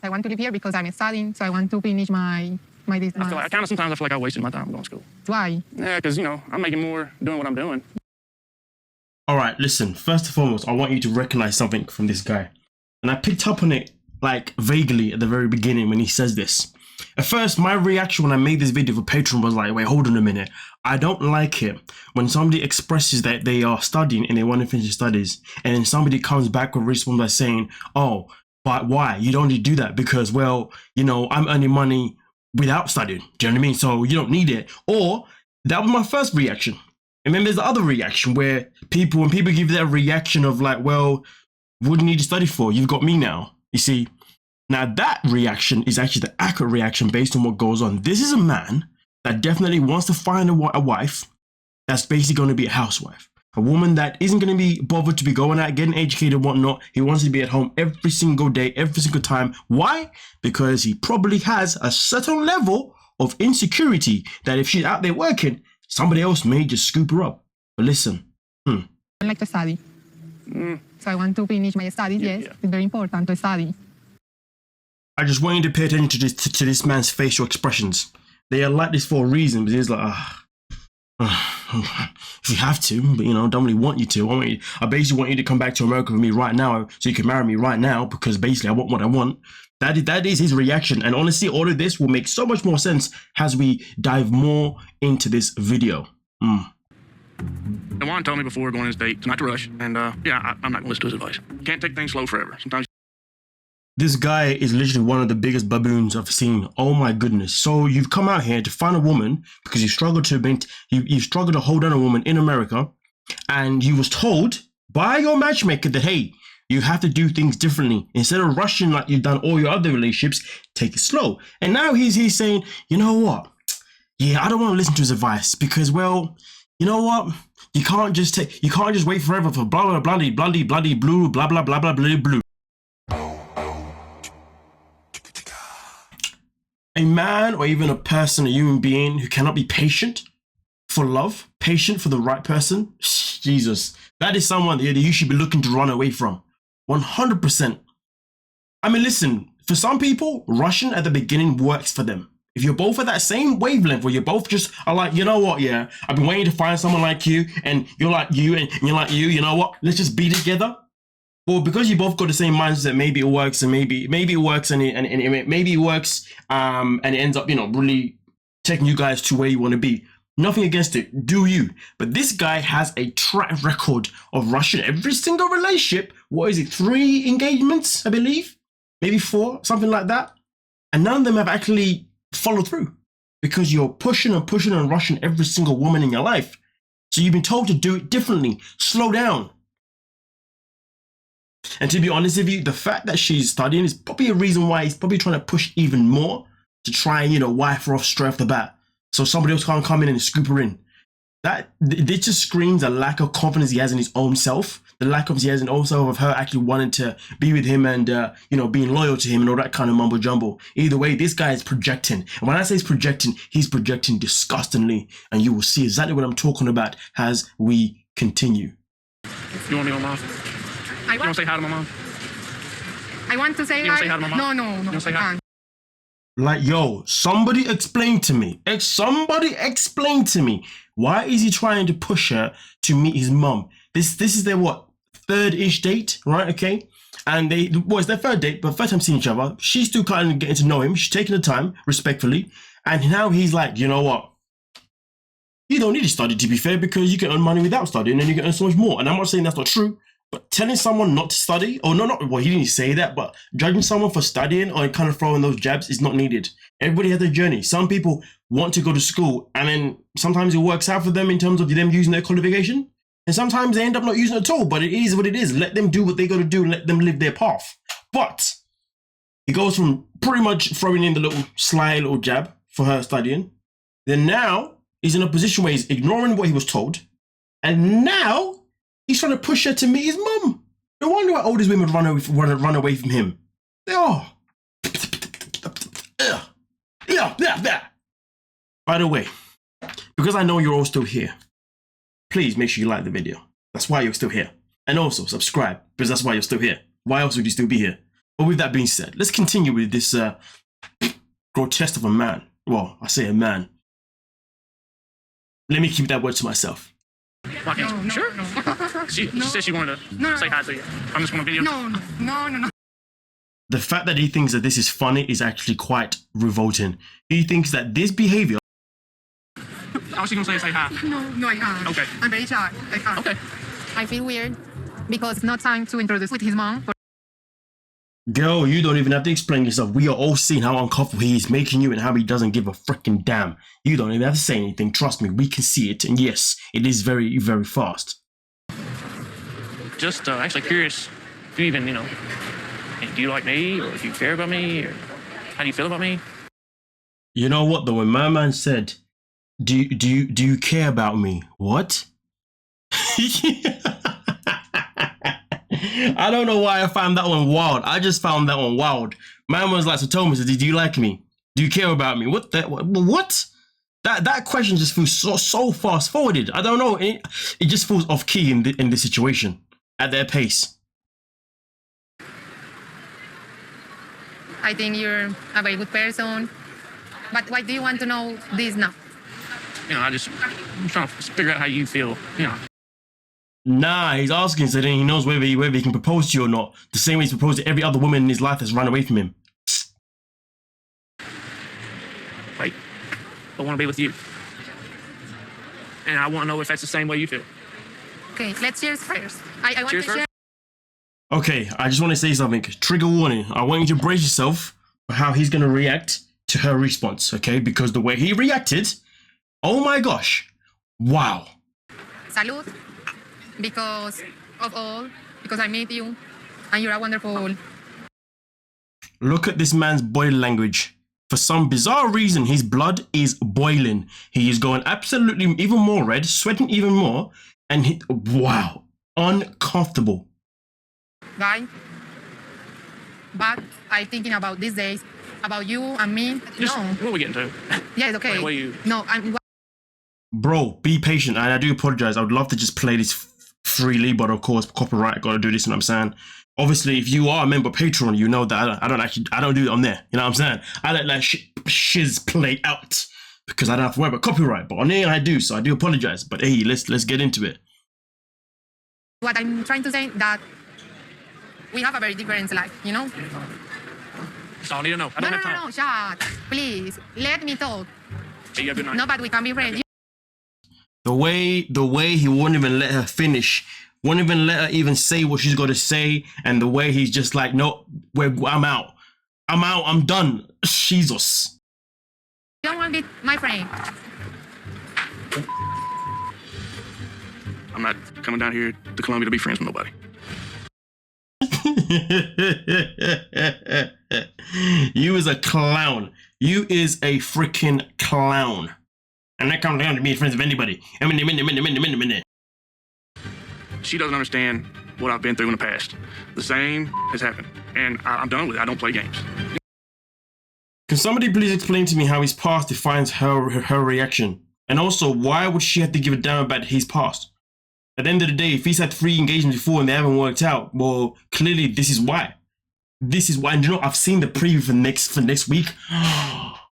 I want to live here because I'm studying, so I want to finish my sometimes I feel like I wasted my time going to school. Why? Yeah, because, you know, I'm making more doing what I'm doing. All right, listen, first and foremost, I want you to recognize something from this guy. And I picked up on it, like, vaguely at the very beginning when he says this. At first, my reaction when I made this video for Patreon was like, wait, hold on a minute. I don't like it when somebody expresses that they are studying and they want to finish their studies, and then somebody comes back with a response by saying, oh, but why? You don't need to do that because, well, you know, I'm earning money without studying. Do you know what I mean? So you don't need it. Or that was my first reaction. And then there's the other reaction where when people give that reaction of like, well, what do you need to study for? You've got me now. You see, now that reaction is actually the accurate reaction based on what goes on. This is a man that definitely wants to find a wife that's basically going to be a housewife. A woman that isn't going to be bothered to be going out, getting educated and whatnot. He wants to be at home every single day, every single time. Why? Because he probably has a certain level of insecurity that if she's out there working, somebody else may just scoop her up. But listen. I like to study. So I want to finish my studies, yes. It's very important to study. I just want you to pay attention to this man's facial expressions. They are like this for a reason, but he's like, if you have to, but you know, don't really want you to. I basically want you to come back to America with me right now so you can marry me right now because basically I want what I want. That is his reaction. And honestly, all of this will make so much more sense as we dive more into this video. Juan told me before going on this date to not to rush. And yeah, I'm not going to listen to his advice. You can't take things slow forever. Sometimes. This guy is literally one of the biggest baboons I've seen. Oh my goodness. So you've come out here to find a woman because you struggled to hold on a woman in America, and you was told by your matchmaker that, hey, you have to do things differently. Instead of rushing like you've done all your other relationships, take it slow. And now he's saying, you know what? Yeah, I don't want to listen to his advice because, well, you know what? You can't just wait forever for blah blah bloody bloody bloody blue blah blah blah blah blue blue. A man or even a person, a human being who cannot be patient for love, patient for the right person, Jesus, that is someone that you should be looking to run away from. 100%. I mean, listen, for some people, rushing at the beginning works for them. If you're both at that same wavelength where you both just are like, you know what, yeah, I've been waiting to find someone like you, and you're like you, and you're like you know what, let's just be together. Well, because you both got the same mindset, maybe it works, and maybe it works, and maybe it works, and it ends up, you know, really taking you guys to where you want to be. Nothing against it, do you? But this guy has a track record of rushing every single relationship. What is it, 3 engagements, I believe? Maybe 4, something like that. And none of them have actually followed through because you're pushing and rushing every single woman in your life. So you've been told to do it differently. Slow down. And to be honest with you, the fact that she's studying is probably a reason why he's probably trying to push even more to try and, you know, wife her off straight off the bat. So somebody else can't come in and scoop her in. This just screams a lack of confidence he has in his own self. The lack of he has in his own self of her actually wanting to be with him and, you know, being loyal to him and all that kind of mumbo jumbo. Either way, this guy is projecting. And when I say he's projecting disgustingly. And you will see exactly what I'm talking about as we continue. You want me on mom? You want to say hi to my mom? I want to say hi. You want to say hi to my mom? No. You want to say hi? Like, yo, somebody explain to me. Why is he trying to push her to meet his mum? This is their what, 3rd-ish date, right? Okay. And it's their 3rd date, but 1st time seeing each other. She's still kind of getting to know him. She's taking the time, respectfully. And now he's like, you know what? You don't need to study, to be fair, because you can earn money without studying and you can earn so much more. And I'm not saying that's not true. But telling someone not to study, or well, he didn't say that, but judging someone for studying or kind of throwing those jabs is not needed. Everybody has their journey. Some people want to go to school, and then sometimes it works out for them in terms of them using their qualification, and sometimes they end up not using it at all, but it is what it is. Let them do what they got to do and let them live their path. But he goes from pretty much throwing in the little sly little jab for her studying. Then now he's in a position where he's ignoring what he was told, and now he's trying to push her to meet his mum. No wonder why all these women run away from him. They are. Yeah. By the way, because I know you're all still here, please make sure you like the video. That's why you're still here. And also subscribe, because that's why you're still here. Why else would you still be here? But with that being said, let's continue with this grotesque of a man. Well, I say a man. Let me keep that word to myself. Why can't you? Sure. No. She said she wanted to say hi to you. I'm just going to video. No. The fact that he thinks that this is funny is actually quite revolting. He thinks that this behavior... All she going to say is say hi. No, I can't. Okay. I'm very shy. I can't. Okay. I feel weird because it's not time to introduce with his mom. Girl, you don't even have to explain yourself. We are all seeing how uncomfortable he is making you and how he doesn't give a freaking damn. You don't even have to say anything. Trust me, we can see it. And yes, it is very, very fast. Just actually curious if you even, do you like me, or if you care about me, or how do you feel about me? You know what though? When my man said, do you care about me? What? I don't know why I found that one wild. I just found that one wild. Man was like, so tell me, do you like me? Do you care about me? What? That question just feels so fast forwarded. I don't know. It just feels off key in this situation at their pace. I think you're a very good person. But why do you want to know this now? I'm trying to figure out how you feel, Nah, he's asking so then he knows whether he can propose to you or not. The same way he's proposed to every other woman in his life that's run away from him. Like, I want to be with you. And I want to know if that's the same way you feel. Okay, let's cheers first. I want Cheers to share. Okay, I just want to say something. Trigger warning. I want you to brace yourself for how he's going to react to her response, okay? Because the way he reacted, oh my gosh, wow. Salud. Because I met you and you're a wonderful. Look at this man's body language. For some bizarre reason, his blood is boiling. He is going absolutely even more red, sweating even more, and wow, uncomfortable. Guy. But I'm thinking about these days, about you and me. Just, No. what are we getting to? Yeah, it's okay. What are you... No, I'm. Bro, be patient, and I do apologize. I would love to just play this freely, but of course, copyright, gotta do this, you know what I'm saying? Obviously, if you are a member of Patreon, you know that I don't do it on there, you know what I'm saying? I let that shiz play out because I don't have to worry about copyright, but on here I do, so I do apologize. But hey, let's get into it. What I'm trying to say that we have a very different life, you know? That's all I need to know. I don't have time. No, shut. Please, let me talk. Hey, you have a good night. No, but we can be friends. The way he won't even let her finish, won't even let her even say what she's got to say, and the way he's just like, no, I'm out, I'm done. Jesus. You don't want to be my friend. I'm not coming down here to Colombia to be friends with nobody. You is a clown. You is a freaking clown. I'm not coming down to be friends with anybody. She doesn't understand what I've been through in the past. The same has happened, and I'm done with it. I don't play games. Can somebody please explain to me how his past defines her reaction? And also, why would she have to give a damn about his past? At the end of the day, if he's had 3 engagements before and they haven't worked out, well, clearly this is why. This is why. And you know, I've seen the preview for next week.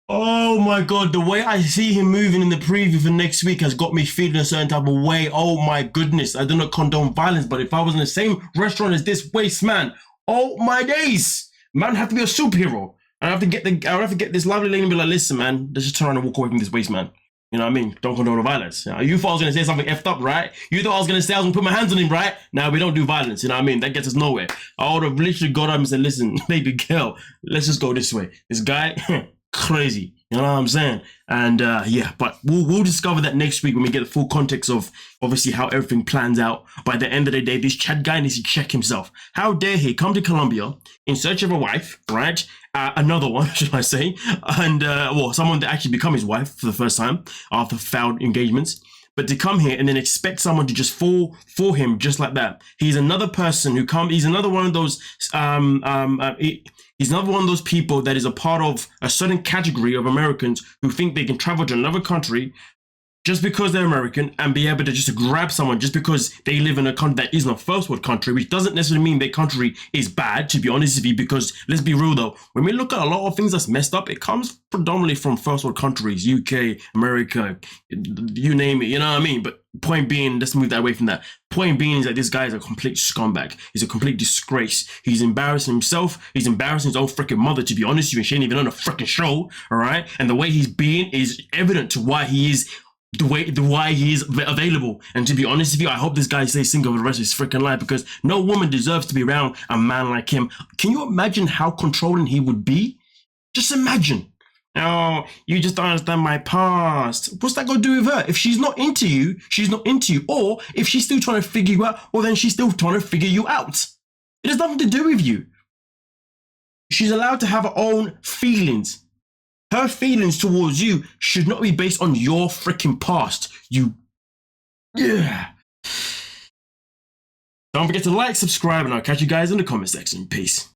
Oh my God, the way I see him moving in the preview for next week has got me feeling a certain type of way. Oh my goodness, I do not condone violence, but if I was in the same restaurant as this waste man, oh my days, man, have to be a superhero. I have to get this lovely lady and be like, listen, man, let's just turn around and walk away from this waste man. You know what I mean? Don't condone the violence. You thought I was gonna say something effed up, right? You thought I was gonna say I was gonna put my hands on him, right? Now we don't do violence. You know what I mean? That gets us nowhere. I would have literally got up and said, listen, baby girl, let's just go this way. This guy. Crazy, you know what I'm saying? And yeah, but we'll discover that next week when we get the full context of obviously how everything plans out. By the end of the day, this Chad guy needs to check himself. How dare he come to Colombia in search of a wife, right? Another one, should I say? And well, someone to actually become his wife for the first time after failed engagements. But to come here and then expect someone to just fall for him just like that. He's another person who he's another one of those he's another one of those people that is a part of a certain category of Americans who think they can travel to another country, just because they're American and be able to just grab someone just because they live in a country that isn't a first world country, which doesn't necessarily mean their country is bad, to be honest with you, because let's be real though, when we look at a lot of things that's messed up, it comes predominantly from first world countries, UK, America, you name it, you know what I mean? But point being, let's move that away from that. Point being is that this guy is a complete scumbag. He's a complete disgrace. He's embarrassing himself. He's embarrassing his own freaking mother, to be honest with you, and she ain't even on a freaking show, all right? And the way he's being is evident to why he is why he is available. And to be honest with you, I hope this guy stays single for the rest of his freaking life, because no woman deserves to be around a man like him. Can you imagine how controlling he would be? Just imagine. Oh, you just don't understand my past. What's that got to do with her? If she's not into you, she's not into you. Or if she's still trying to figure you out, well, then she's still trying to figure you out. It has nothing to do with you. She's allowed to have her own feelings. Her feelings towards you should not be based on your freaking past. Yeah. Don't forget to like, subscribe, and I'll catch you guys in the comment section. Peace.